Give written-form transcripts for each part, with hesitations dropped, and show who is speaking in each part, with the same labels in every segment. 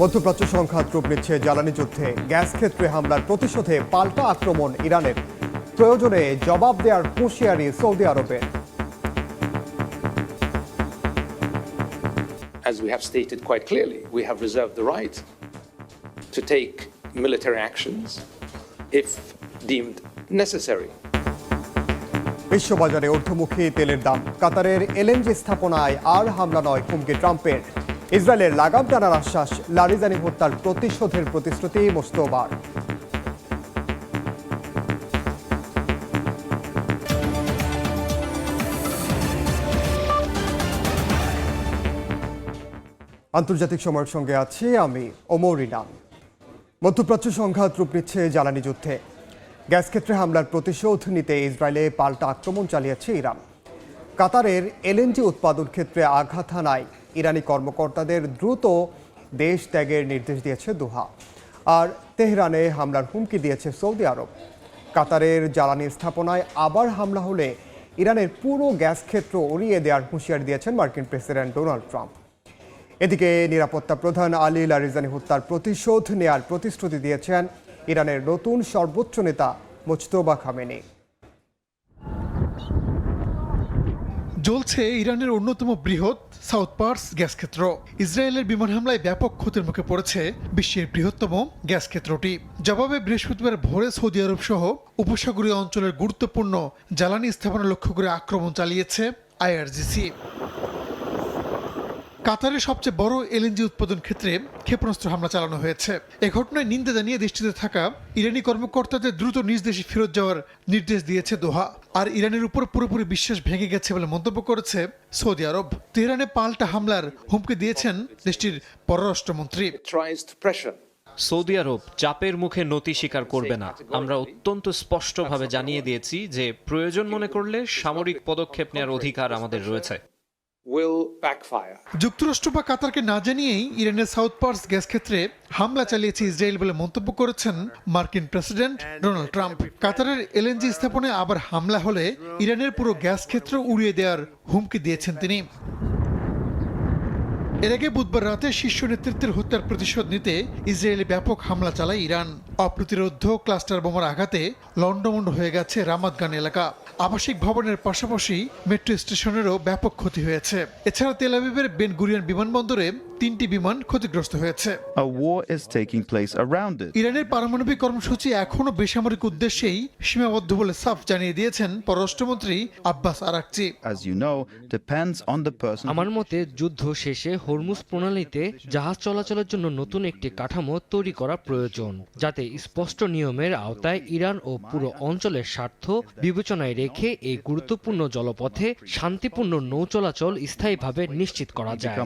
Speaker 1: মধ্যপ্রাচ্য সংঘাত রূপ নিচ্ছে জ্বালানি যুদ্ধে। গ্যাস ক্ষেত্রে হামলার প্রতিশোধে পাল্টা আক্রমণ ইরানের, প্রয়োজনে জবাব দেওয়ার হুঁশিয়ারি সৌদি আরবের।
Speaker 2: As we have stated quite clearly, we have reserved the right to take military actions if deemed necessary.
Speaker 1: বিশ্ববাজারে ঊর্ধ্বমুখী তেলের দাম, কাতারের এলএনজি স্থাপনায় আর হামলা নয় হুমকি ট্রাম্পের। ইসরায়েলের লাগাম টানার আশ্বাস, লারিজানি হত্যার প্রতিশোধের প্রতিশ্রুতি মোস্তফার। আন্তর্জাতিক সময়ের সঙ্গে আছি আমি ওমর ইনাম। মধ্যপ্রাচ্য সংঘাত রূপ নিচ্ছে জ্বালানি যুদ্ধে। গ্যাস ক্ষেত্রে হামলার প্রতিশোধ নিতে ইসরায়েলে পাল্টা আক্রমণ চালিয়েছে ইরান। কাতারের এলএনজি উৎপাদন ক্ষেত্রে আঘাত হানায় ইরানি কর্মকর্তাদের দ্রুত দেশ ত্যাগের নির্দেশ দিয়েছে দোহা। আর তেহরানে হামলার হুমকি দিয়েছে সৌদি আরব। কাতারের জ্বালানি স্থাপনায় আবার হামলা হলে ইরানের পুরো গ্যাস ক্ষেত্র উড়িয়ে দেওয়ার হুঁশিয়ারি দিয়েছেন মার্কিন প্রেসিডেন্ট ডোনাল্ড ট্রাম্প। এদিকে নিরাপত্তা প্রধান আলী লারিজানি হত্যার প্রতিশোধ নেয়ার প্রতিশ্রুতি দিয়েছেন ইরানের নতুন সর্বোচ্চ নেতা মুজতবা খামেনি।
Speaker 3: জ্বলছে ইরানের অন্যতম বৃহৎ সাউথ পার্স গ্যাস ক্ষেত্র। ইসরায়েলের বিমান হামলায় ব্যাপক ক্ষতির মুখে পড়েছে বিশ্বের বৃহত্তম গ্যাস ক্ষেত্রটি। জবাবে বৃহস্পতিবার ভোরে সৌদি আরব সহ উপসাগরীয় অঞ্চলের গুরুত্বপূর্ণ জ্বালানি স্থাপনা লক্ষ্য করে আক্রমণ চালিয়েছে আইআরজিসি। কাতারের সবচেয়ে বড় এলএনজি উৎপাদন ক্ষেত্রে ক্ষেপণাস্ত্র হামলা চালানো হয়েছে। এ ঘটনায় নিন্দা জানিয়ে দেশটিতে থাকা ইরানি কর্মকর্তাদের দ্রুত নিজ দেশে ফেরত যাওয়ার নির্দেশ দিয়েছে দোহা। আর ইরানের উপর পুরোপুরি বিশ্বাস ভেঙে গেছে বলে মন্তব্য করেছে সৌদি আরব। তেহরানে পাল্টা হামলার হুমকি দিয়েছেন দেশটির পররাষ্ট্রমন্ত্রী।
Speaker 4: সৌদি আরব চাপের মুখে নতি স্বীকার করবে না। আমরা অত্যন্ত স্পষ্টভাবে জানিয়ে দিয়েছি যে প্রয়োজন মনে করলে সামরিক পদক্ষেপ নেওয়ার অধিকার আমাদের রয়েছে।
Speaker 3: যুক্তরাষ্ট্র বা কাতারকে না জানিয়েই ইরানের সাউথ পার্স গ্যাস ক্ষেত্রে হামলা চালিয়েছে ইসরায়েল বলে মন্তব্য করেছেন মার্কিন প্রেসিডেন্ট ডোনাল্ড ট্রাম্প। কাতারের এলএনজি স্থাপনায় আবার হামলা হলে ইরানের পুরো গ্যাস ক্ষেত্র উড়িয়ে দেওয়ার হুমকি দিয়েছেন তিনি। এর আগে বুধবার রাতে শীর্ষ নেতৃত্বের হত্যার প্রতিশোধ নিতে ইসরায়েলে ব্যাপক হামলা চালায় ইরান। অপ্রতিরোধ্য ক্লাস্টার বোমার আঘাতে লন্ডমন্ড হয়ে গেছে রামাত গান এলাকা। আবাসিক ভবনের পাশাপাশি মেট্রো স্টেশনেরও ব্যাপক ক্ষতি হয়েছে। এছাড়া তেল আবিবের বেন গুরিয়ন বিমানবন্দরে 3টি বিমান ক্ষতিগ্রস্ত হয়েছে। ইরানের পারমাণবিক কর্মসূচি এখনো বেসামরিক উদ্দেশ্যেই সীমাবদ্ধ বলে সাফ জানিয়ে দিয়েছেন পররাষ্ট্রমন্ত্রী আব্বাস আরাকচি।
Speaker 5: আমার মতে যুদ্ধ শেষে হরমুজ প্রণালীতে জাহাজ চলাচলের জন্য নতুন একটি কাঠামো তৈরি করা প্রয়োজন, যাতে স্পষ্ট নিয়মের আওতায় ইরান ও পুরো অঞ্চলের স্বার্থ বিবেচনায় রেখে এই গুরুত্বপূর্ণ জলপথে শান্তিপূর্ণ নৌ চলাচল স্থায়ীভাবে নিশ্চিত করা যায়।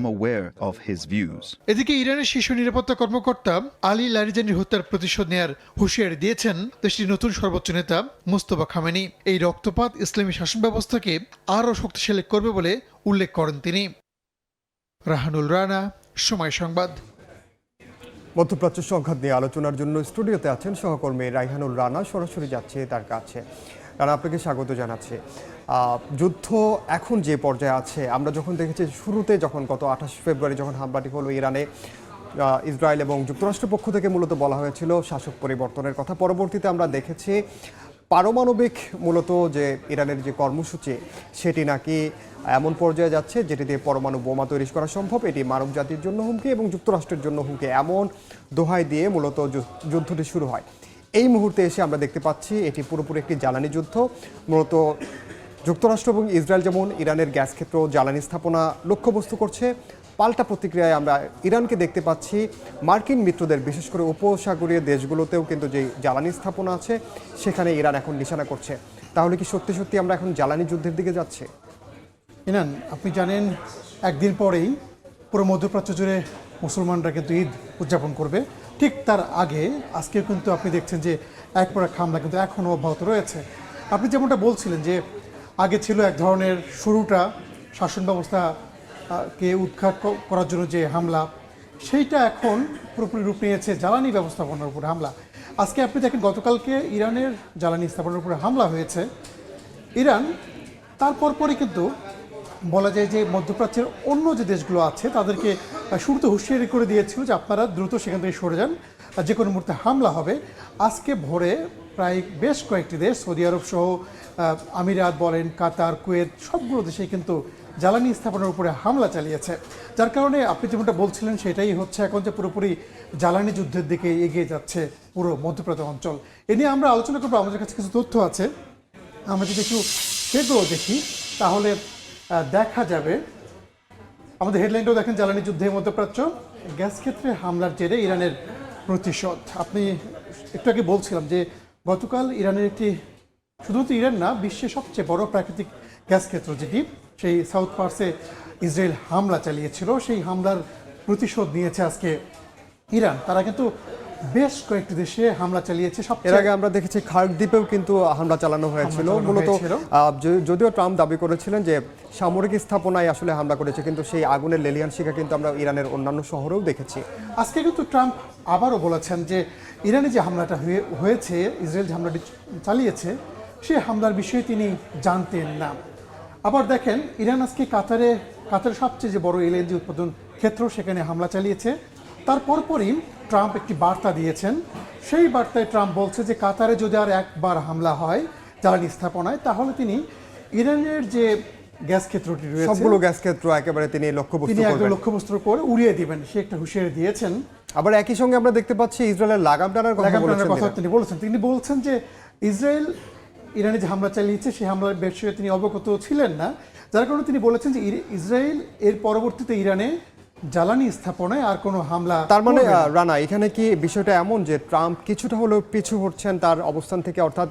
Speaker 3: এদিকে ইরানের শীর্ষ নিরাপত্তা কর্মকর্তা আলী লারিজানির হত্যার প্রতিশোধ নেয়ার হুঁশিয়ারি দিয়েছেন দেশটির নতুন সর্বোচ্চ নেতা মুজতবা খামেনি। এই রক্তপাত ইসলামী শাসন ব্যবস্থাকে আরও শক্তিশালী করবে বলে উল্লেখ করেন তিনি। রাহানুল রানা, সময় সংবাদ।
Speaker 1: মধ্যপ্রাচ্য সংঘাত নিয়ে আলোচনার জন্য স্টুডিওতে আছেন সহকর্মী রাইহানুল রানা। সরাসরি যাচ্ছে তার কাছে। রানা, আপনাকে স্বাগত জানাচ্ছি। যুদ্ধ এখন যে পর্যায়ে আছে, আমরা যখন দেখেছি শুরুতে যখন গত 28 ফেব্রুয়ারি যখন হামলাটি হলো ইরানে, ইসরায়েল এবং যুক্তরাষ্ট্রের পক্ষ থেকে মূলত বলা হয়েছিল শাসক পরিবর্তনের কথা। পরবর্তীতে আমরা দেখেছি পারমাণবিক মূলত যে ইরানের যে কর্মসূচি সেটি নাকি এমন পর্যায়ে যাচ্ছে যেটি দিয়ে পরমাণু বোমা তৈরি করা সম্ভব। এটি মানব জাতির জন্য হুমকি এবং যুক্তরাষ্ট্রের জন্য হুমকি, এমন দোহাই দিয়ে মূলত যুদ্ধটি শুরু হয়। এই মুহূর্তে এসে আমরা দেখতে পাচ্ছি এটি পুরোপুরি একটি জ্বালানি যুদ্ধ। মূলত যুক্তরাষ্ট্র এবং ইসরায়েল যেমন ইরানের গ্যাস ক্ষেত্র জ্বালানি স্থাপনা লক্ষ্যবস্তু করছে, পাল্টা প্রতিক্রিয়ায় আমরা ইরানকে দেখতে পাচ্ছি মার্কিন মিত্রদের, বিশেষ করে উপসাগরীয় দেশগুলোতেও কিন্তু যে জ্বালানি স্থাপনা আছে সেখানে ইরান এখন নিশানা করছে। তাহলে কি সত্যি সত্যি আমরা এখন জ্বালানি যুদ্ধের দিকে যাচ্ছি?
Speaker 6: ইনান, আপনি জানেন একদিন পরেই পুরো মধ্যপ্রাচ্য জুড়ে মুসলমানরা কিন্তু ঈদ উদযাপন করবে। ঠিক তার আগে আজকেও কিন্তু আপনি দেখছেন যে এক পর এক হামলা কিন্তু এখনও অব্যাহত রয়েছে। আপনি যেমনটা বলছিলেন যে আগে ছিল এক ধরনের শুরুটা শাসন ব্যবস্থাকে উৎখাত করার জন্য যে হামলা, সেইটা এখন পুরোপুরি রূপ নিয়েছে জ্বালানি ব্যবস্থাপনার উপরে হামলা। আজকে আপনি দেখেন গতকালকে ইরানের জ্বালানি স্থাপনার উপরে হামলা হয়েছে। ইরান তারপরই কিন্তু বলা যায় যে মধ্যপ্রাচ্যের অন্য যে দেশগুলো আছে তাদেরকে শুরুতে হুঁশিয়ারি করে দিয়েছিল যে আপনারা দ্রুত সেখান থেকে সরে যান, যে কোনো মুহূর্তে হামলা হবে। আজকে ভোরে প্রায় বেশ কয়েকটি দেশ, সৌদি আরব সহ আমিরাত বলেন, কাতার, কুয়েত, সবগুলো দেশেই কিন্তু জ্বালানি স্থাপনার উপরে হামলা চালিয়েছে। যার কারণে আপনি যেমনটা বলছিলেন সেটাই হচ্ছে এখন, যে পুরোপুরি জ্বালানি যুদ্ধের দিকে এগিয়ে যাচ্ছে পুরো মধ্যপ্রাচ্য অঞ্চল। এ নিয়ে আমরা আলোচনা করবো, আমাদের কাছে কিছু তথ্য আছে, আমরা যদি একটু সেগুলো দেখি তাহলে দেখা যাবে। আমাদের হেডলাইনটাও দেখেন, জ্বালানি যুদ্ধে মধ্যপ্রাচ্য, গ্যাস ক্ষেত্রে হামলার জেরে ইরানের প্রতিশোধ। আপনি একটু আগে বলছিলাম যে গতকাল ইরানের একটি, শুধুমাত্র ইরান না, বিশ্বের সবচেয়ে বড় প্রাকৃতিক গ্যাস ক্ষেত্র যেটি, সেই সাউথ পার্সে ইসরায়েল হামলা চালিয়েছিল। সেই হামলার প্রতিশোধ নিয়েছে আজকে ইরান। তারা কিন্তু বেশ কয়েকটি দেশে হামলা চালিয়েছে।
Speaker 1: এর আগে আমরা দেখেছি খার্ক দ্বীপেও কিন্তু হামলা চালানো হয়েছিল। মূলত যদিও ট্রাম্প দাবি করেছিলেন যে সামরিক স্থাপনায় আসলে হামলা করেছে, কিন্তু সেই আগুনের লেলিহান শিখা কিন্তু আমরা ইরানের অন্যান্য শহরেও দেখেছি।
Speaker 6: আজকে কিন্তু ট্রাম্প আবারও বলেছেন যে ইরানে যে হামলাটা হয়েছে, ইসরায়েল যে হামলাটি চালিয়েছে, সেই হামলার বিষয়ে তিনি জানতেন না। আবার দেখেন, ইরান আজকে কাতারের সবচেয়ে যে বড় এলএনজি উৎপাদন ক্ষেত্র, সেখানে হামলা চালিয়েছে। তার পরপরই ট্রাম্প একটি বার্তা দিয়েছেন। সেই বার্তায় ট্রাম্প বলছে যে কাতারে যদি আর একবার হামলা হয় জ্বালানি স্থাপনায়, তাহলে তিনি ইরানের যে গ্যাস ক্ষেত্রটি রয়েছে,
Speaker 1: সবগুলো গ্যাস ক্ষেত্র একেবারে তিনি
Speaker 6: লক্ষ্যবস্তু করে উড়িয়ে দিবেন, সে একটা হুঁশিয়ারি দিয়েছেন।
Speaker 1: আবার একই সঙ্গে আমরা দেখতে পাচ্ছি ইসরায়েলের লাগাম টানার কথা
Speaker 6: তিনি বলছেন যে ইসরায়েল ইরানে যে হামলা চালিয়েছে সেই হামলার বিষয়ে তিনি অবগত ছিলেন না, যার কারণে তিনি বলেছেন যে ইসরায়েল এর পরবর্তীতে ইরানে জ্বালানি স্থাপনায় আর কোনো হামলা।
Speaker 1: তার মানে রানা, এখানে কি বিষয়টা এমন যে ট্রাম্প কিছুটা হলেও পিছু হচ্ছেন তার অবস্থান থেকে, অর্থাৎ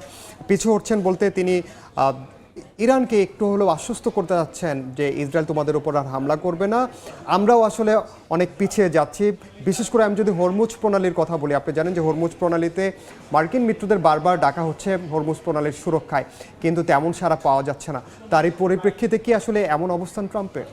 Speaker 1: পিছু হচ্ছেন বলতে তিনি ইরানকে একটু হলেও আশ্বস্ত করতে যাচ্ছেন যে ইসরায়েল তোমাদের উপর আর হামলা করবে না, আমরাও আসলে অনেক পিছিয়ে যাচ্ছি। বিশেষ করে আমি যদি হরমুজ প্রণালীর কথা বলি, আপনি জানেন যে হরমুজ প্রণালীতে মার্কিন মিত্রদের বারবার ডাকা হচ্ছে হরমুজ প্রণালীর সুরক্ষায়, কিন্তু তেমন সাড়া পাওয়া যাচ্ছে না। তারই পরিপ্রেক্ষিতে কি আসলে এমন অবস্থান ট্রাম্পের?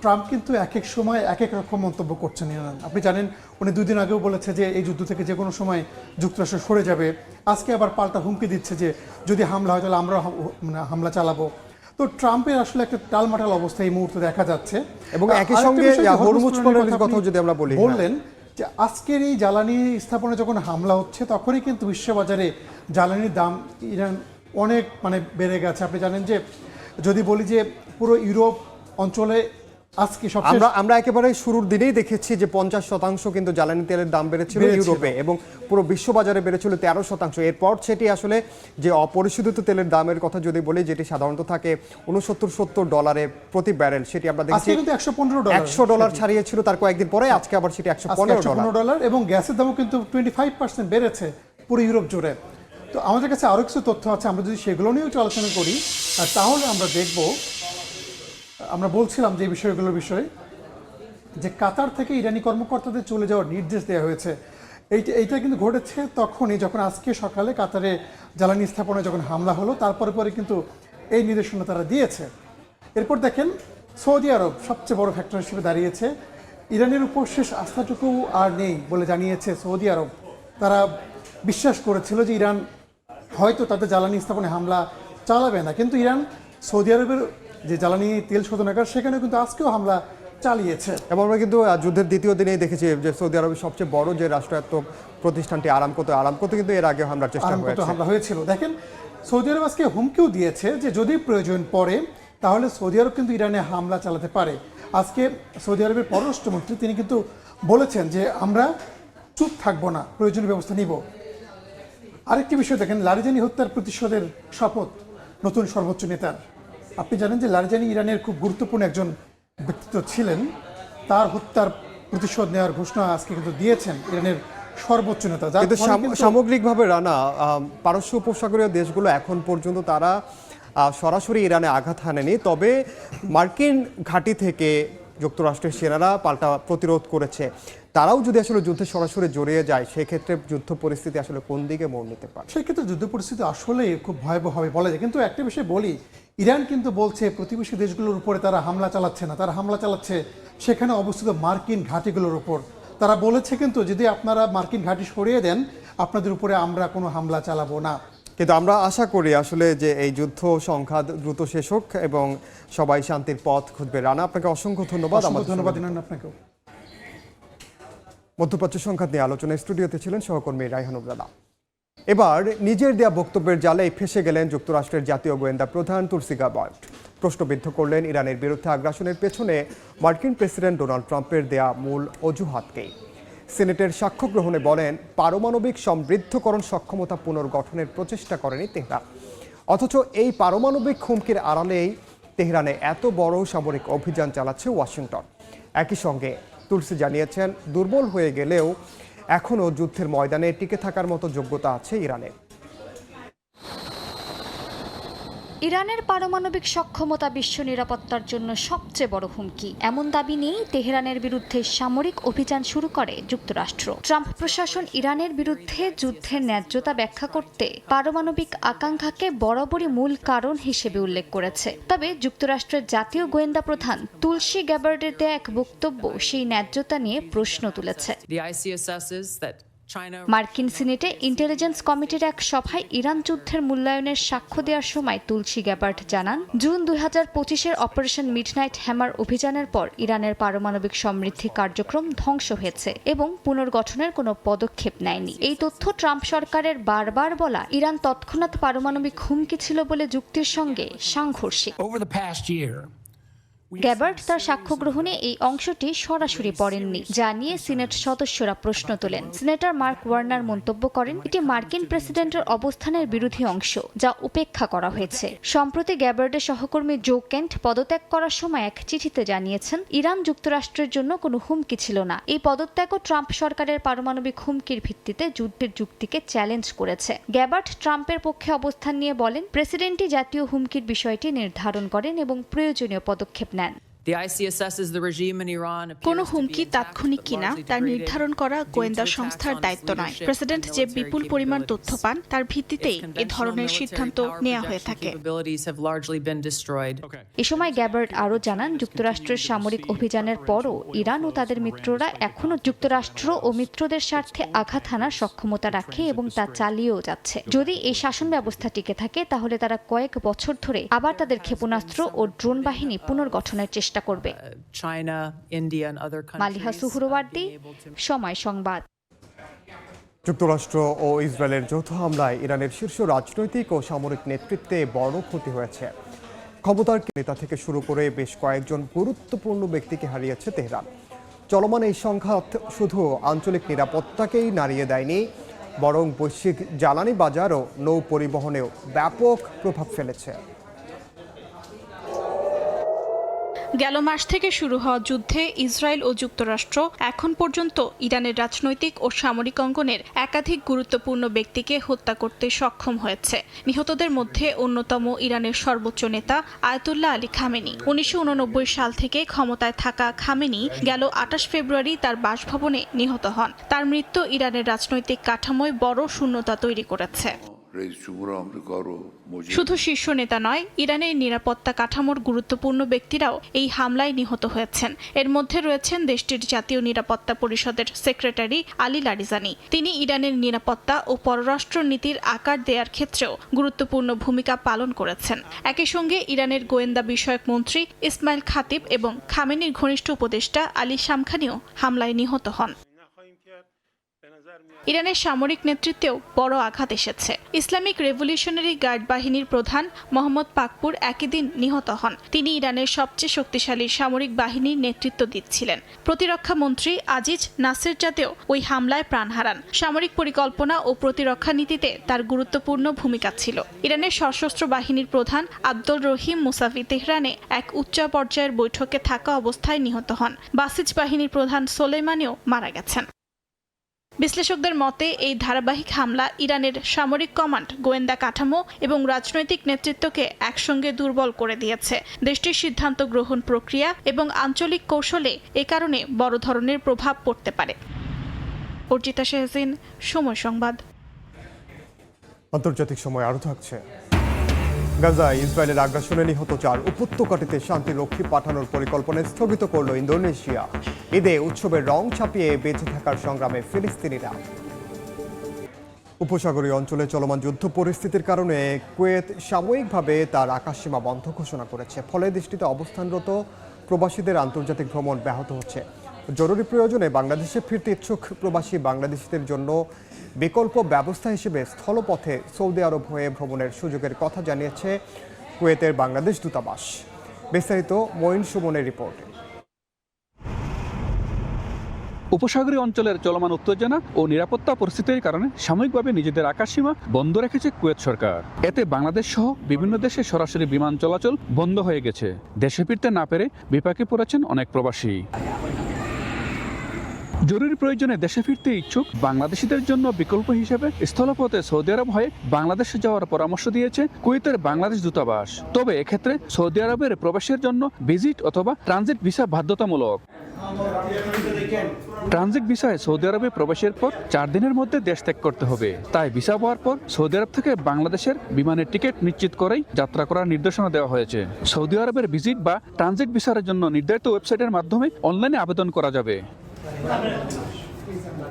Speaker 6: ট্রাম্প কিন্তু এক এক সময় এক এক রকম মন্তব্য করছেন ইরান। আপনি জানেন, উনি 2 দিন আগেও বলেছে যে এই যুদ্ধ থেকে যে কোনো সময় যুক্তরাষ্ট্র সরে যাবে। আজকে আবার পাল্টা হুমকি দিচ্ছে যে যদি হামলা হয় তাহলে আমরা হামলা চালাবো। তো ট্রাম্পের আসলে একটা টালমাটাল অবস্থা এই মুহূর্তে দেখা যাচ্ছে।
Speaker 1: এবং একই সঙ্গে হরমুজ প্রণালীর কথা যদি আমরা বলি,
Speaker 6: বললেন যে আজকের এই জ্বালানি স্থাপনে যখন হামলা হচ্ছে, তখনই কিন্তু বিশ্ববাজারে জ্বালানির দাম ইরান অনেক বেড়ে গেছে। আপনি জানেন যে যদি বলি যে পুরো ইউরোপ অঞ্চলে আজকে
Speaker 1: আমরা একেবারে শুরুর দিনেই দেখেছি যে 50% কিন্তু জ্বালানি তেলের দাম বেড়েছিল ইউরোপে, এবং পুরো বিশ্ববাজারে বেড়েছিল 13%। এরপর সেটি আসলে যে অপরিশোধিত তেলের দামের কথা যদি বলি, যেটি সাধারণত থাকে $69-70 প্রতি ব্যারেল, সেটি আমরা দেখেছি $115 ছাড়িয়েছিল তার কয়েকদিন পরে, আজকে আবার সেটি $115।
Speaker 6: এবং গ্যাসের দামও কিন্তু 25% বেড়েছে পুরো ইউরোপ জুড়ে। তো আমাদের কাছে আরও কিছু তথ্য আছে, আমরা যদি সেগুলো নিয়েও একটু আলোচনা করি তাহলে আমরা দেখব। আমরা বলছিলাম যে বিষয়গুলোর বিষয়ে, যে কাতার থেকে ইরানি কর্মকর্তাদের চলে যাওয়ার নির্দেশ দেওয়া হয়েছে। এইটা কিন্তু ঘটেছে তখনই যখন আজকে সকালে কাতারে জ্বালানি স্থাপনায় যখন হামলা হলো, তারপরে পরে কিন্তু এই নির্দেশনা তারা দিয়েছে। এরপর দেখেন, সৌদি আরব সবচেয়ে বড় ফ্যাক্টর হিসেবে দাঁড়িয়েছে। ইরানের উপর শেষ আস্থাটুকু আর নেই বলে জানিয়েছে সৌদি আরব। তারা বিশ্বাস করেছিল যে ইরান হয়তো তাদের জ্বালানি স্থাপনায় হামলা চালাবে না, কিন্তু ইরান সৌদি আরবের যে জ্বালানি তেল শোধনাগার, সেখানে কিন্তু আজকেও হামলা চালিয়েছে।
Speaker 1: এবং আমরা কিন্তু যুদ্ধের দ্বিতীয় দিনেই দেখেছি যে সৌদি আরবের সবচেয়ে বড় যে রাষ্ট্রায়ত্ত প্রতিষ্ঠানটি আরামকোতে কিন্তু এর আগে হামলার চেষ্টা
Speaker 6: হয়েছিল। দেখেন, সৌদি আরব আজকে হুমকিও দিয়েছে যে যদি প্রয়োজন পড়ে তাহলে সৌদি আরব কিন্তু ইরানে হামলা চালাতে পারে। আজকে সৌদি আরবের পররাষ্ট্রমন্ত্রী তিনি কিন্তু বলেছেন যে আমরা চুপ থাকবো না, প্রয়োজনীয় ব্যবস্থা নিব। আরেকটি বিষয় দেখেন, লারিজানি হত্যার প্রতিশোধের শপথ নতুন সর্বোচ্চ নেতার। আপনি জানেন যে লারিজানি ইরানের খুব গুরুত্বপূর্ণ একজন ব্যক্তিত্ব ছিলেন। তার হত্যার প্রতিশোধ নেওয়ার ঘোষণা আজকে কিন্তু দিয়েছেন ইরানের সর্বোচ্চ নেতা।
Speaker 1: কিন্তু সামগ্রিকভাবে রানা, পারস্য উপসাগরীয় দেশগুলো এখন পর্যন্ত তারা সরাসরি ইরানে আঘাত হানেনি, তবে মার্কিন ঘাঁটি থেকে যুক্তরাষ্ট্রের সেনারা পাল্টা প্রতিরোধ করেছে। তারাও যদি আসলে যুদ্ধে সরাসরি জড়িয়ে যায়, সেক্ষেত্রে যুদ্ধ পরিস্থিতি আসলে কোন দিকে মোড় নিতে পারে?
Speaker 6: সেক্ষেত্রে যুদ্ধ পরিস্থিতি আসলেই খুব ভয়াবহ হবে বলা যায়। কিন্তু একটা বিষয় বলি, ইরান কিন্তু বলছে প্রতিবেশী দেশগুলোর উপরে তারা হামলা চালাচ্ছে না, তারা হামলা চালাচ্ছে সেখানে অবস্থিত মার্কিন ঘাঁটিগুলোর উপর। তারা বলেছে কিন্তু যদি আপনারা মার্কিন ঘাঁটি সরিয়ে দেন, আপনাদের উপরে আমরা কোনো হামলা চালাবো না।
Speaker 1: কিন্তু আমরা আশা করি আসলে যে এই যুদ্ধ সংঘাত দ্রুত শেষ হোক এবং সবাই শান্তির পথ খুঁজবে। রানা, আপনাকে অসংখ্য ধন্যবাদ।
Speaker 6: অসংখ্য ধন্যবাদ ইনান আপনাকেও।
Speaker 1: মধ্যপ্রাচ্য সংঘাত নিয়ে আলোচনায় স্টুডিওতে ছিলেন সহকর্মী রায়হানুল রানা। এবার নিজের দেয়া বক্তব্যের জালে ফেঁসে গেলেন যুক্তরাষ্ট্রের জাতীয় গোয়েন্দা প্রধান তুলসি গাবার্ড। প্রশ্নবিদ্ধ করলেন ইরানের বিরুদ্ধে আগ্রাসনের পেছনে মার্কিন প্রেসিডেন্ট ডোনাল্ড ট্রাম্পের দেয়া মূল অজুহাতকেই। সিনেটের সাক্ষ্য গ্রহণে বলেন, পারমাণবিক সমৃদ্ধকরণ সক্ষমতা পুনর্গঠনের প্রচেষ্টা করেনি তেহরান। অথচ এই পারমাণবিক হুমকির আড়ালেই তেহরানে এত বড় সামরিক অভিযান চালাচ্ছে ওয়াশিংটন। একই সঙ্গে তুলসি জানিয়েছেন, দুর্বল হয়ে গেলেও এখনও যুদ্ধের ময়দানে টিকে থাকার মতো যোগ্যতা আছে ইরানের।
Speaker 7: ইরানের পারমাণবিক সক্ষমতা বিশ্ব নিরাপত্তার জন্য সবচেয়ে বড় হুমকি, এমন দাবি নিয়েই তেহরানের বিরুদ্ধে সামরিক অভিযান শুরু করে যুক্তরাষ্ট্র। ট্রাম্প প্রশাসন ইরানের বিরুদ্ধে যুদ্ধের ন্যায্যতা ব্যাখ্যা করতে পারমাণবিক আকাঙ্ক্ষাকে বরাবরই মূল কারণ হিসেবে উল্লেখ করেছে। তবে যুক্তরাষ্ট্রের জাতীয় গোয়েন্দা প্রধান তুলসি গ্যাবার্ডের দেয়া এক বক্তব্য সেই ন্যায্যতা নিয়ে প্রশ্ন তুলেছে। মার্কিন সিনেটে ইন্টেলিজেন্স কমিটির এক সভায় ইরান যুদ্ধের মূল্যায়নের সাক্ষ্য দেওয়ার সময় তুলসি গ্যাবার্ড জানান, জুন 2025-এর অপারেশন মিডনাইট হ্যামার অভিযানের পর ইরানের পারমাণবিক সমৃদ্ধি কার্যক্রম ধ্বংস হয়েছে এবং পুনর্গঠনের কোনো পদক্ষেপ নেয়নি। এই তথ্য ট্রাম্প সরকারের বারবার বলা ইরান তৎক্ষণাৎ পারমাণবিক হুমকি ছিল বলে যুক্তির সঙ্গে সাংঘর্ষিক। গ্যাবার্ড তার সাক্ষ্য গ্রহণে এই অংশটি সরাসরি পড়েননি, যা নিয়ে সিনেট সদস্যরা প্রশ্ন তোলেন। সিনেটর মার্ক ওয়ার্নার মন্তব্য করেন, এটি মার্কিন প্রেসিডেন্টের অবস্থানের বিরোধী অংশ, যা উপেক্ষা করা হয়েছে। সম্প্রতি গ্যাবার্ডের সহকর্মী জো কেন্ট পদত্যাগ করার সময় এক চিঠিতে জানিয়েছেন, ইরান যুক্তরাষ্ট্রের জন্য কোনো হুমকি ছিল না। এই পদত্যাগও ট্রাম্প সরকারের পারমাণবিক হুমকির ভিত্তিতে যুদ্ধের যুক্তিকে চ্যালেঞ্জ করেছে। গ্যাবার্ড ট্রাম্পের পক্ষে অবস্থান নিয়ে বলেন, প্রেসিডেন্টই জাতীয় হুমকির বিষয়টি নির্ধারণ করেন এবং প্রয়োজনীয় পদক্ষেপ নেন।
Speaker 8: কোনো হুমকি তাৎক্ষণিক কিনা তা নির্ধারণ করা গোয়েন্দা সংস্থার দায়িত্ব নয়। প্রেসিডেন্ট যে বিপুল পরিমাণ তথ্য পান তার ভিত্তিতেই এ ধরনের সিদ্ধান্ত নেওয়া হয়ে থাকে।
Speaker 7: এ সময় গ্যাবার্ড আরও জানান, যুক্তরাষ্ট্রের সামরিক অভিযানের পরও ইরান ও তাদের মিত্ররা এখনও যুক্তরাষ্ট্র ও মিত্রদের স্বার্থে আঘাত হানার সক্ষমতা রাখে এবং তা চালিয়েও যাচ্ছে। যদি এই শাসন ব্যবস্থা টিকে থাকে তাহলে তারা কয়েক বছর ধরে আবার তাদের ক্ষেপণাস্ত্র ও ড্রোন বাহিনী পুনর্গঠনের চেষ্টা করবে। মালিহা সুহরওয়ার্দী, সময় সংবাদ।
Speaker 1: যুক্তরাষ্ট্র ও ইসরায়েলের যৌথ হামলায় ইরানের শীর্ষ রাজনৈতিক ও সামরিক নেতৃত্বে বড় ক্ষতি হয়েছে। ক্ষমতার নেতা থেকে শুরু করে বেশ কয়েকজন গুরুত্বপূর্ণ ব্যক্তিকে হারিয়েছে তেহরান। চলমান এই সংঘাত শুধু আঞ্চলিক নিরাপত্তাকেই নাড়িয়ে দেয়নি, বরং বৈশ্বিক জ্বালানি বাজার ও নৌ পরিবহনেও ব্যাপক প্রভাব ফেলেছে।
Speaker 8: গেল মাস থেকে শুরু হওয়া যুদ্ধে ইসরায়েল ও যুক্তরাষ্ট্র এখন পর্যন্ত ইরানের রাজনৈতিক ও সামরিক অঙ্গনের একাধিক গুরুত্বপূর্ণ ব্যক্তিকে হত্যা করতে সক্ষম হয়েছে। নিহতদের মধ্যে অন্যতম ইরানের সর্বোচ্চ নেতা আয়াতুল্লাহ আলী খামেনি। 1989 সাল থেকে ক্ষমতায় থাকা খামেনি গেল 28 ফেব্রুয়ারি তার বাসভবনে নিহত হন। তার মৃত্যু ইরানের রাজনৈতিক কাঠামোয় বড় শূন্যতা তৈরি করেছে। শুধু শীর্ষ নেতা নয়, ইরানের নিরাপত্তা কাঠামোর গুরুত্বপূর্ণ ব্যক্তিরাও এই হামলায় নিহত হয়েছেন। এর মধ্যে রয়েছেন দেশটির জাতীয় নিরাপত্তা পরিষদের সেক্রেটারি আলী লারিজানি। তিনি ইরানের নিরাপত্তা ও পররাষ্ট্র নীতির আকার দেওয়ার ক্ষেত্রেও গুরুত্বপূর্ণ ভূমিকা পালন করেছেন। একই সঙ্গে ইরানের গোয়েন্দা বিষয়ক মন্ত্রী ইসমাইল খাতিব এবং খামেনির ঘনিষ্ঠ উপদেষ্টা আলী শামখানিও হামলায় নিহত হন। ইরানের সামরিক নেতৃত্বেও বড় আঘাত এসেছে। ইসলামিক রেভলিউশনারি গার্ড বাহিনীর প্রধান মোহাম্মদ পাকপুর একই দিন নিহত হন। তিনি ইরানের সবচেয়ে শক্তিশালী সামরিক বাহিনীর নেতৃত্ব দিচ্ছিলেন। প্রতিরক্ষা মন্ত্রী আজিজ নাসেরজাদেও ওই হামলায় প্রাণ হারান। সামরিক পরিকল্পনা ও প্রতিরক্ষা নীতিতে তার গুরুত্বপূর্ণ ভূমিকা ছিল। ইরানের সশস্ত্র বাহিনীর প্রধান আব্দুল রহিম মুসাফি তেহরানে এক উচ্চ পর্যায়ের বৈঠকে থাকা অবস্থায় নিহত হন। বাসিজ বাহিনীর প্রধান সোলেইমানিও মারা গেছেন। বিশ্লেষকদের মতে এই ধারাবাহিক হামলা ইরানের সামরিক কমান্ড, গোয়েন্দা কাঠামো এবং রাজনৈতিক নেতৃত্বকে একসঙ্গে দুর্বল করে দিয়েছে। দেশটির সিদ্ধান্ত গ্রহণ প্রক্রিয়া এবং আঞ্চলিক কৌশলে এ কারণে বড় ধরনের প্রভাব পড়তে পারে। অর্জিতা শেহজিন, সময় সংবাদ।
Speaker 1: আন্তর্জাতিক সময় আরও থাকছে। গাজায় ইসরায়েলের আগ্রাসনে নিহত 4 উপত্যকাটিতে শান্তিরক্ষী পাঠানোর পরিকল্পনা স্থগিত করল ইন্দোনেশিয়া। ঈদে উৎসবের রং ছাপিয়ে বেঁচে থাকার সংগ্রামে ফিলিস্তিনিরা। উপসাগরীয় অঞ্চলে চলমান যুদ্ধ পরিস্থিতির কারণে কুয়েত সাময়িকভাবে তার আকাশসীমা বন্ধ ঘোষণা করেছে। ফলে দেশটিতে অবস্থানরত প্রবাসীদের আন্তর্জাতিক ভ্রমণ ব্যাহত হচ্ছে। জরুরি প্রয়োজনে বাংলাদেশে ফিরতে ইচ্ছুক প্রবাসী বাংলাদেশিদের জন্য বিকল্প ব্যবস্থা হিসেবে স্থলপথে সৌদি আরব হয়ে ভ্রমণের সুযোগের কথা জানিয়েছে কুয়েতের বাংলাদেশ দূতাবাস। বিস্তারিত মঈন সুমনের রিপোর্ট।
Speaker 9: উপসাগরীয় অঞ্চলের চলমান উত্তেজনা ও নিরাপত্তা পরিস্থিতির কারণে সাময়িকভাবে নিজেদের আকাশসীমা বন্ধ রেখেছে কুয়েত সরকার। এতে বাংলাদেশ সহ বিভিন্ন দেশে সরাসরি বিমান চলাচল বন্ধ হয়ে গেছে। দেশে ফিরতে না পেরে বিপাকে পড়েছেন অনেক প্রবাসী। জরুরি প্রয়োজনে দেশে ফিরতে ইচ্ছুক বাংলাদেশিদের জন্য বিকল্প হিসেবে স্থলপথে সৌদি আরব হয়ে বাংলাদেশে যাওয়ার পরামর্শ দিয়েছে কুয়েতের বাংলাদেশ দূতাবাস। তবে এক্ষেত্রে সৌদি আরবের প্রবেশের জন্য ভিজিট অথবা ট্রানজিট ভিসা বাধ্যতামূলক। ট্রানজিট ভিসায় সৌদি আরবে প্রবেশের পর 4 দিনের মধ্যে দেশ ত্যাগ করতে হবে। তাই ভিসা পাওয়ার পর সৌদি আরব থেকে বাংলাদেশের বিমানের টিকিট নিশ্চিত করেই যাত্রা করার নির্দেশনা দেওয়া হয়েছে। সৌদি আরবের ভিজিট বা ট্রানজিট ভিসার জন্য নির্ধারিত ওয়েবসাইটের মাধ্যমে অনলাইনে আবেদন করা যাবে।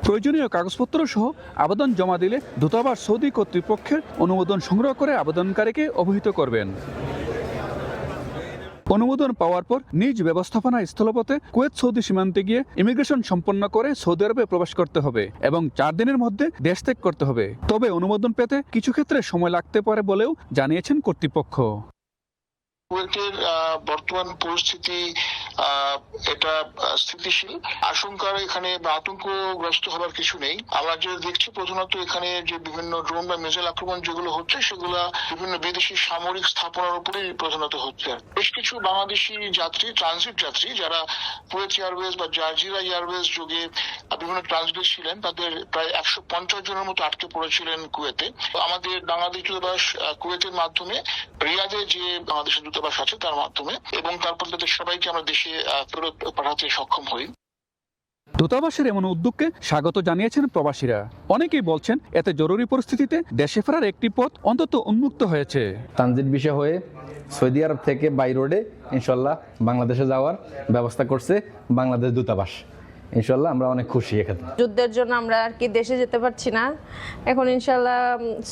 Speaker 9: প্রয়োজনীয় কাগজপত্র সহ আবেদন জমা দিলে দূতাবাস সৌদি কর্তৃপক্ষের অনুমোদন সংগ্রহ করে আবেদনকারীকে অবহিত করবেন। অনুমোদন পাওয়ার পর নিজ ব্যবস্থাপনায় স্থলপথে কুয়েত সৌদি সীমান্তে গিয়ে ইমিগ্রেশন সম্পন্ন করে সৌদি আরবে প্রবেশ করতে হবে এবং 4 দিনের মধ্যে দেশ ত্যাগ করতে হবে। তবে অনুমোদন পেতে কিছু ক্ষেত্রে সময় লাগতে পারে বলেও জানিয়েছেন কর্তৃপক্ষ।
Speaker 10: কুয়েতের বর্তমান পরিস্থিতি এটা স্থিতিশীল, আশঙ্কার এখানে বা আতঙ্কগ্রস্ত হবার কিছু নেই। আমরা যে দেখছি প্রধানত এখানে যে বিভিন্ন ড্রোন বা মিসাইল আক্রমণ যেগুলো হচ্ছে সেগুলো বিভিন্ন বিদেশি সামরিক স্থাপনার উপরেই প্রধানত হচ্ছে। বেশ কিছু বাংলাদেশি যাত্রী, ট্রানজিট যাত্রী যারা কুয়েত এয়ারওয়েজ বা জাজিরা এয়ারওয়েজ যোগে বিভিন্ন ট্রানজিটে ছিলেন, তাদের প্রায় 150 জনের মতো আটকে পড়েছিলেন কুয়েতে। আমাদের বাংলাদেশ দূতাবাস কুয়েতের মাধ্যমে রিয়াদে যে বাংলাদেশের দূতাবাস আছে তার মাধ্যমে এবং তারপর তাদের সবাইকে আমরা দেশে ফেরত পাঠাতে সক্ষম হই।
Speaker 9: দূতাবাসের এমন উদ্যোগকে স্বাগত জানিয়েছেন প্রবাসীরা। অনেকেই বলছেন এতে জরুরি পরিস্থিতিতে দেশে ফেরার একটি পথ অন্তত উন্মুক্ত হয়েছে।
Speaker 11: ট্রানজিট বিষয় হয়ে সৌদি আরব থেকে বাই রোডে ইনশাল্লাহ বাংলাদেশে যাওয়ার ব্যবস্থা করছে বাংলাদেশ দূতাবাস। ইনশাল্লাহ আমরা অনেক খুশি। এখানে
Speaker 12: যুদ্ধের জন্য আমরা আর কি দেশে যেতে পারছি না, এখন ইনশাল্লাহ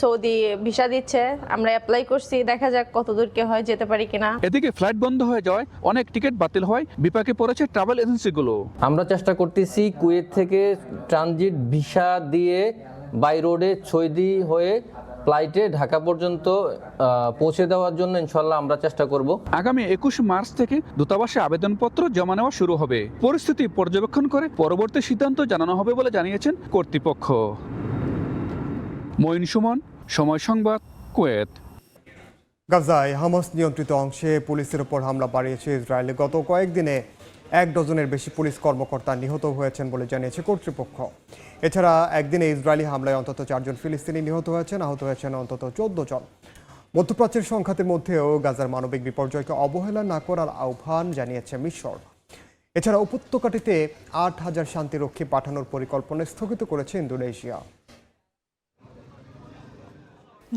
Speaker 12: সৌদি ভিসা দিচ্ছে, আমরা অ্যাপ্লাই করছি, দেখা যাক কতদূর কি হয়, যেতে পারি কিনা।
Speaker 9: এদিকে ফ্লাইট বন্ধ হয়ে যাওয়ায় অনেক টিকিট বাতিল হয়, বিপাকে পড়েছে ট্রাভেল এজেন্সিগুলো।
Speaker 11: আমরা চেষ্টা করতেছি কুয়েত থেকে ট্রানজিট ভিসা দিয়ে বাই রোডে সৌদি হয়ে ফ্লাইটে ঢাকা পর্যন্ত পৌঁছে দেওয়ার জন্য ইনশাল্লাহ আমরা চেষ্টা করব।
Speaker 9: আগামী 21 মার্চ থেকে দূতাবাসে আবেদনপত্র জমা নেওয়া শুরু হবে। পরিস্থিতি পর্যবেক্ষণ করে পরবর্তী সিদ্ধান্ত জানানো হবে বলে জানিয়েছেন কর্তৃপক্ষ। মঈন সুমন, সময় সংবাদ, কুয়েত।
Speaker 1: গাজায় হামাস নিয়ন্ত্রিত অংশে পুলিশের উপর হামলা বাড়িয়েছে ইসরায়েল। গত কয়েকদিনে 1 ডজনের বেশি পুলিশ কর্মকর্তা নিহত হয়েছেন বলে জানিয়েছে কর্তৃপক্ষ। এছাড়া একদিনে ইসরায়েলি হামলায় অন্তত 4 জন ফিলিস্তিনি নিহত হয়েছেন, আহত হয়েছেন অন্তত 14 জন। মধ্যপ্রাচ্যের সংঘাতের মধ্যেও গাজার মানবিক বিপর্যয়কে অবহেলা না করার আহ্বান জানিয়েছে মিশর। এছাড়া উপত্যকাটিতে 8,000 শান্তিরক্ষী পাঠানোর পরিকল্পনা স্থগিত করেছে ইন্দোনেশিয়া।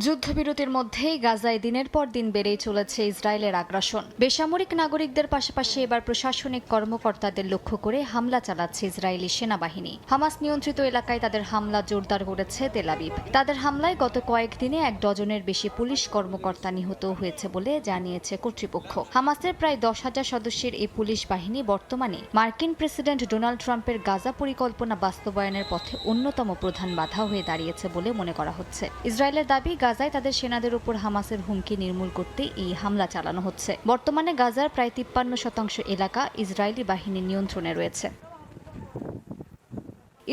Speaker 7: যুদ্ধবিরতির মধ্যেই গাজায় দিনের পর দিন বেড়েই চলেছে ইসরায়েলের আগ্রাসন। বেসামরিক নাগরিকদের পাশাপাশি এবার প্রশাসনিক কর্মকর্তাদের লক্ষ্য করে হামলা চালাচ্ছে ইসরায়েলি সেনাবাহিনী। হামাস নিয়ন্ত্রিত এলাকায় তাদের হামলা জোরদার করেছে তেল আবিব। তাদের হামলায় গত কয়েকদিনে 1 ডজনের বেশি পুলিশ কর্মকর্তা নিহত হয়েছে বলে জানিয়েছে কর্তৃপক্ষ। হামাসের প্রায় 10,000 সদস্যের এই পুলিশ বাহিনী বর্তমানে মার্কিন প্রেসিডেন্ট ডোনাল্ড ট্রাম্পের গাজা পরিকল্পনা বাস্তবায়নের পথে অন্যতম প্রধান বাধা হয়ে দাঁড়িয়েছে বলে মনে করা হচ্ছে। ইসরায়েলের দাবি, গাজায় তাদের সেনাদের উপর হামাসের হুমকি নির্মূল করতে এই হামলা চালানো হচ্ছে। বর্তমানে গাজার প্রায় 53% এলাকা ইসরায়েলি বাহিনীর নিয়ন্ত্রণে রয়েছে।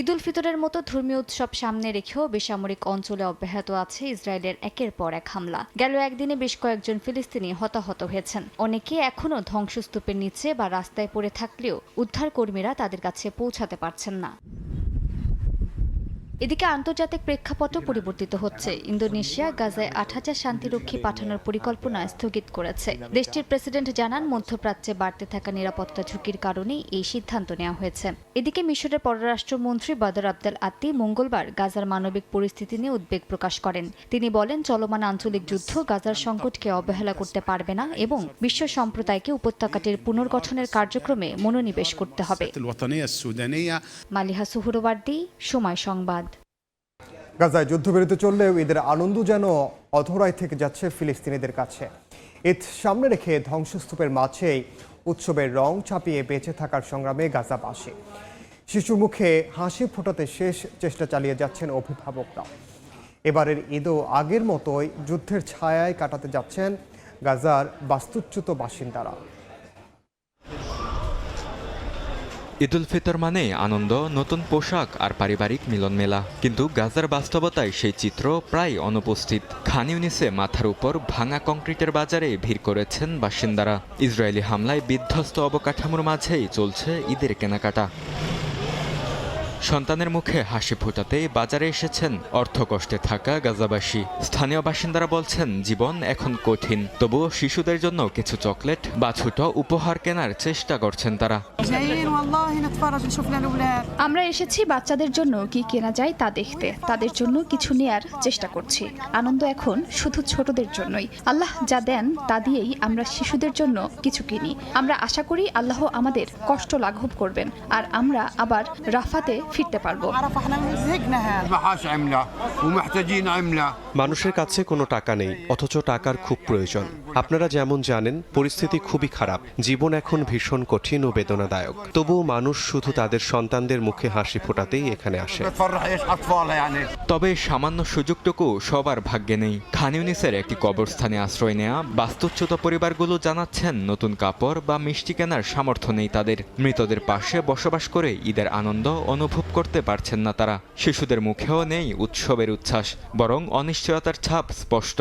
Speaker 7: ঈদ উল ফিতরের মতো ধর্মীয় উৎসব সামনে রেখেও বেসামরিক অঞ্চলে অব্যাহত আছে ইসরায়েলের একের পর এক হামলা। গেল একদিনে বেশ কয়েকজন ফিলিস্তিনি হতাহত হয়েছেন। অনেকে এখনও ধ্বংসস্তূপের নিচে বা রাস্তায় পড়ে থাকলেও উদ্ধারকর্মীরা তাদের কাছে পৌঁছাতে পারছেন না। এদিকে আন্তর্জাতিক প্রেক্ষাপটও পরিবর্তিত হচ্ছে। ইন্দোনেশিয়া গাজায় 8,000 শান্তিরক্ষী পাঠানোর পরিকল্পনা স্থগিত করেছে। দেশটির প্রেসিডেন্ট জানান, মধ্যপ্রাচ্যে বাড়তে থাকা নিরাপত্তা ঝুঁকির কারণেই এই সিদ্ধান্ত নেওয়া হয়েছে। এদিকে মিশরের পররাষ্ট্রমন্ত্রী বদর আবদেল আতি মঙ্গলবার গাজার মানবিক পরিস্থিতি নিয়ে উদ্বেগ প্রকাশ করেন। তিনি বলেন, চলমান আঞ্চলিক যুদ্ধ গাজার সংকটকে অবহেলা করতে পারবে না এবং বিশ্ব সম্প্রদায়কে উপত্যকাটির পুনর্গঠনের কার্যক্রমে মনোনিবেশ করতে হবে। মালিহা সুহরওয়ার্দী, সময় সংবাদ।
Speaker 1: গাজায় যুদ্ধবিরতি চললেও ঈদের আনন্দ যেন অধরাই থেকে যাচ্ছে ফিলিস্তিনিদের কাছে। ঈদ সামনে রেখে ধ্বংসস্তূপের মাঝেই উৎসবের রং ছাপিয়ে বেঁচে থাকার সংগ্রামে গাজাবাসী। শিশুর মুখে হাসি ফোটাতে শেষ চেষ্টা চালিয়ে যাচ্ছেন অভিভাবকরা। এবারের ঈদও আগের মতোই যুদ্ধের ছায়ায় কাটাতে যাচ্ছেন গাজার বাস্তুচ্যুত বাসিন্দারা।
Speaker 13: ঈদুল ফিতর মানে আনন্দ, নতুন পোশাক আর পারিবারিক মিলন মেলা, কিন্তু গাজার বাস্তবতায় সেই চিত্র প্রায় অনুপস্থিত। খান ইউনিসে মাথার উপর ভাঙা কংক্রিটের বাজারে ভিড় করেছেন বাসিন্দারা। ইসরায়েলি হামলায় বিধ্বস্ত অবকাঠামোর মাঝেই চলছে ঈদের কেনাকাটা। সন্তানের মুখে হাসি ফোটাতে বাজারে এসেছেন অর্থকষ্টে থাকা গাজাবাসী। স্থানীয় বাসিন্দারা বলছেন জীবন এখন কঠিন, তবুও শিশুদের জন্য কিছু চকলেট বা ছোট উপহার কেনার চেষ্টা করছেন তারা।
Speaker 8: আমরা এসেছি বাচ্চাদের জন্য কি কেনা যায় তা দেখতে, তাদের জন্য কিছু নেয়ার চেষ্টা করছি। আনন্দ এখন শুধু ছোটদের জন্যই। আল্লাহ যা দেন তা দিয়েই আমরা শিশুদের জন্য কিছু কিনি। আমরা আশা করি আল্লাহ আমাদের কষ্ট লাঘব করবেন আর আমরা আবার রাফাতে ফিরতে পারবো।
Speaker 14: মানুষের কাছে কোনো টাকা নেই, অথচ টাকার খুব প্রয়োজন। আপনারা যেমন জানেন, পরিস্থিতি খুবই খারাপ, জীবন এখন ভীষণ কঠিন ও বেদনাদায়ক। তবুও মানুষ শুধু তাদের সন্তানদের মুখে হাসি ফোটাতেই এখানে আসে।
Speaker 13: তবে সামান্য সুযোগটুকু সবার ভাগ্যে নেই। খান ইউনিসের একটি কবরস্থানে আশ্রয় নেওয়া বাস্তুচ্যুত পরিবারগুলো জানাচ্ছেন নতুন কাপড় বা মিষ্টি কেনার সামর্থ্য নেই তাদের। মৃতদের পাশে বসবাস করে ঈদের আনন্দ অনুভব করতে পারছেন না তারা। শিশুদের মুখেও নেই উৎসবের উচ্ছ্বাস, বরং অনিশ্চয়তার ছাপ স্পষ্ট।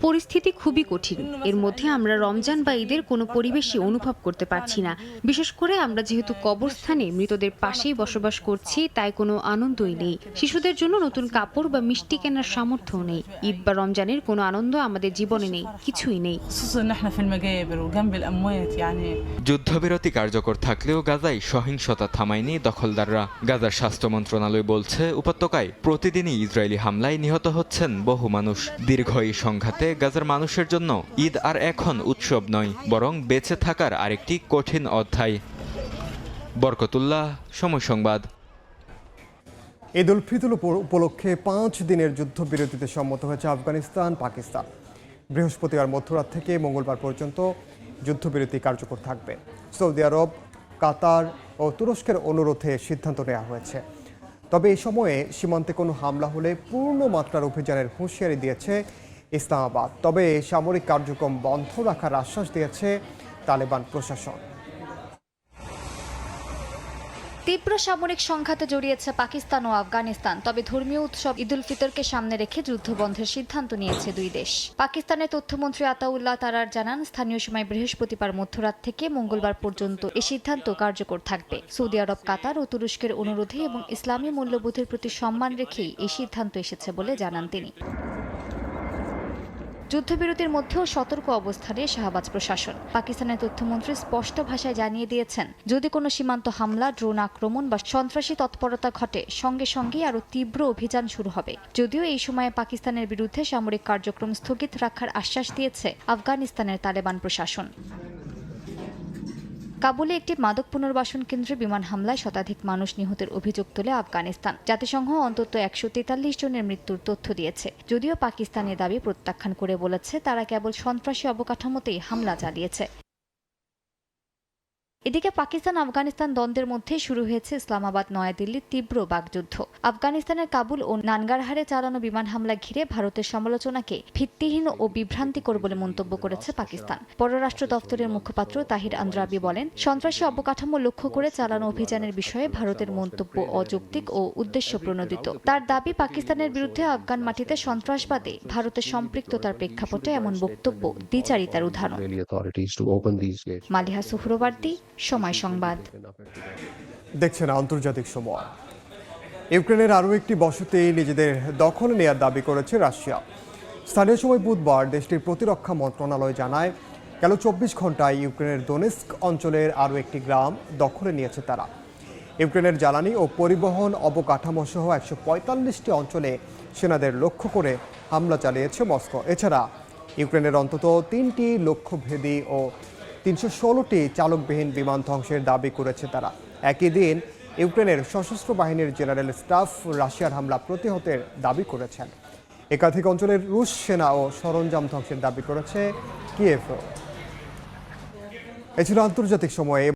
Speaker 15: পরিস্থিতি খুবই কঠিন। এর মধ্যে আমরা রমজান বা ঈদের কোনো পরিবেশই অনুভব করতে পারছি না। বিশেষ করে আমরা যেহেতু কবরস্থানে মৃতদের পাশেই বসবাস করছি, তাই কোনো আনন্দই নেই। শিশুদের জন্য নতুন কাপড় বা মিষ্টি কেনার সামর্থ্য নেই। ঈদ বা রমজানের কোনো আনন্দ আমাদের জীবনে নেই, কিছুই নেই।
Speaker 13: যুদ্ধবিরতি কার্যকর থাকলেও গাজায় সহিংসতা থামায়নি দখলদাররা। গাজার স্বাস্থ্য মন্ত্রণালয় বলছে উপত্যকায় প্রতিদিনই ইসরায়েলি হামলায় নিহত হচ্ছেন বহু মানুষ। দীর্ঘ এই সংঘাতে গাজার মানুষের জন্য ঈদ আর এখন উৎসব নয়, বরং বেঁচে থাকার আরেকটি কঠিন অধ্যায়। বরকতুল্লাহ, সময় সংবাদ।
Speaker 1: ঈদুল ফিতর উপলক্ষে 5 দিনের যুদ্ধবিরতিতে সম্মত হয়েছে আফগানিস্তান, পাকিস্তান। বৃহস্পতিবার মধ্যরাত থেকে মঙ্গলবার পর্যন্ত যুদ্ধবিরতি কার্যকর থাকবে। সৌদি আরব, কাতার ও তুরস্কের অনুরোধে সিদ্ধান্ত নেওয়া হয়েছে। তবে এই সময়ে সীমান্তে কোনো হামলা হলে পূর্ণ মাত্রার অভিযানের হুঁশিয়ারি দিয়েছে ইসলামাবাদ। তবে সামরিক কার্যক্রম বন্ধ রাখার আশ্বাস দিয়েছে তালেবান প্রশাসন।
Speaker 7: তীব্র সামরিক সংঘাতে জড়িয়েছে পাকিস্তান ও আফগানিস্তান। তবে ধর্মীয় উৎসব ঈদুল ফিতরকে সামনে রেখে যুদ্ধবন্ধের সিদ্ধান্ত নিয়েছে দুই দেশ। পাকিস্তানের তথ্যমন্ত্রী আতাউল্লাহ তারার জানান, স্থানীয় সময় বৃহস্পতিবার মধ্যরাত থেকে মঙ্গলবার পর্যন্ত এই সিদ্ধান্ত কার্যকর থাকবে। সৌদি আরব, কাতার ও তুরস্কের অনুরোধে এবং ইসলামী মূল্যবোধের প্রতি সম্মান রেখেই এই সিদ্ধান্ত এসেছে বলে জানান তিনি। যুদ্ধবিরতির মধ্যেও সতর্ক অবস্থানে শাহবাজ প্রশাসন। পাকিস্তানের তথ্যমন্ত্রী স্পষ্ট ভাষায় জানিয়ে দিয়েছেন, যদি কোনো সীমান্ত হামলা, ড্রোন আক্রমণ বা সন্ত্রাসী তৎপরতা ঘটে, সঙ্গে সঙ্গেই আরও তীব্র অভিযান শুরু হবে। যদিও এই সময়ে পাকিস্তানের বিরুদ্ধে সামরিক কার্যক্রম স্থগিত রাখার আশ্বাস দিয়েছে আফগানিস্তানের তালেবান প্রশাসন। কাবুলে একটি মাদক পুনর্বাসন কেন্দ্রে বিমান হামলায় শতাধিক মানুষ নিহতের অভিযোগ তোলে আফগানিস্তান। জাতিসংঘ অন্তত 143 জনের মৃত্যুর তথ্য দিয়েছে। যদিও পাকিস্তানের দাবি প্রত্যাখ্যান করে বলেছে তারা কেবল সন্ত্রাসী অবকাঠামোতেই হামলা চালিয়েছে। এদিকে পাকিস্তান আফগানিস্তান দ্বন্দ্বের মধ্যে শুরু হয়েছে ইসলামাবাদ নয়াদিল্লির তীব্র বাগযুদ্ধ। আফগানিস্তানের কাবুল ও নানগারহারে চালানো বিমান হামলা ঘিরে ভারতের সমালোচনাকে ভিত্তিহীন ও বিভ্রান্তিকর বলে মন্তব্য করেছে পাকিস্তান। পররাষ্ট্র দফতরের মুখপাত্র তাহির আন্দ্রাবি বলেন, সন্ত্রাসী অবকাঠামো লক্ষ্য করে চালানো অভিযানের বিষয়ে ভারতের মন্তব্য অযৌক্তিক ও উদ্দেশ্য প্রণোদিত। তার দাবি, পাকিস্তানের বিরুদ্ধে আফগান মাটিতে সন্ত্রাসবাদে ভারতের সম্পৃক্ততার প্রেক্ষাপটে এমন বক্তব্য দ্বিচারিতার উদাহরণ। মালিহা সুহরওয়ার্দী, সময় সংবাদ।
Speaker 1: দেখছেন আন্তর্জাতিক সময়। ইউক্রেনের আরও একটি বসতি নিজেদের দখলে নেয়ার দাবি করেছে রাশিয়া। স্থানীয় সময় বুধবার দেশটির প্রতিরক্ষা মন্ত্রণালয় জানায়, গেল 24 ঘন্টায় ইউক্রেনের দোনেস্ক অঞ্চলের আরও একটি গ্রাম দখলে নিয়েছে তারা। ইউক্রেনের জ্বালানি ও পরিবহন অবকাঠামো সহ 145টি অঞ্চলে সেনাদের লক্ষ্য করে হামলা চালিয়েছে মস্কো। এছাড়া ইউক্রেনের অন্তত 3টি লক্ষ্যভেদী ও 316টি চালকবিহীন বিমান ধ্বংসের দাবি করেছে তারা। একই দিন ইউক্রেনের সশস্ত্র বাহিনীর জেনারেল স্টাফ রাশিয়ার হামলা প্রতিহতের দাবি করেছেন। একাধিক অঞ্চলের রুশ সেনা ও সরঞ্জাম ধ্বংসের দাবি করেছে কিয়েভ। এ ছিল আন্তর্জাতিক সময়ে।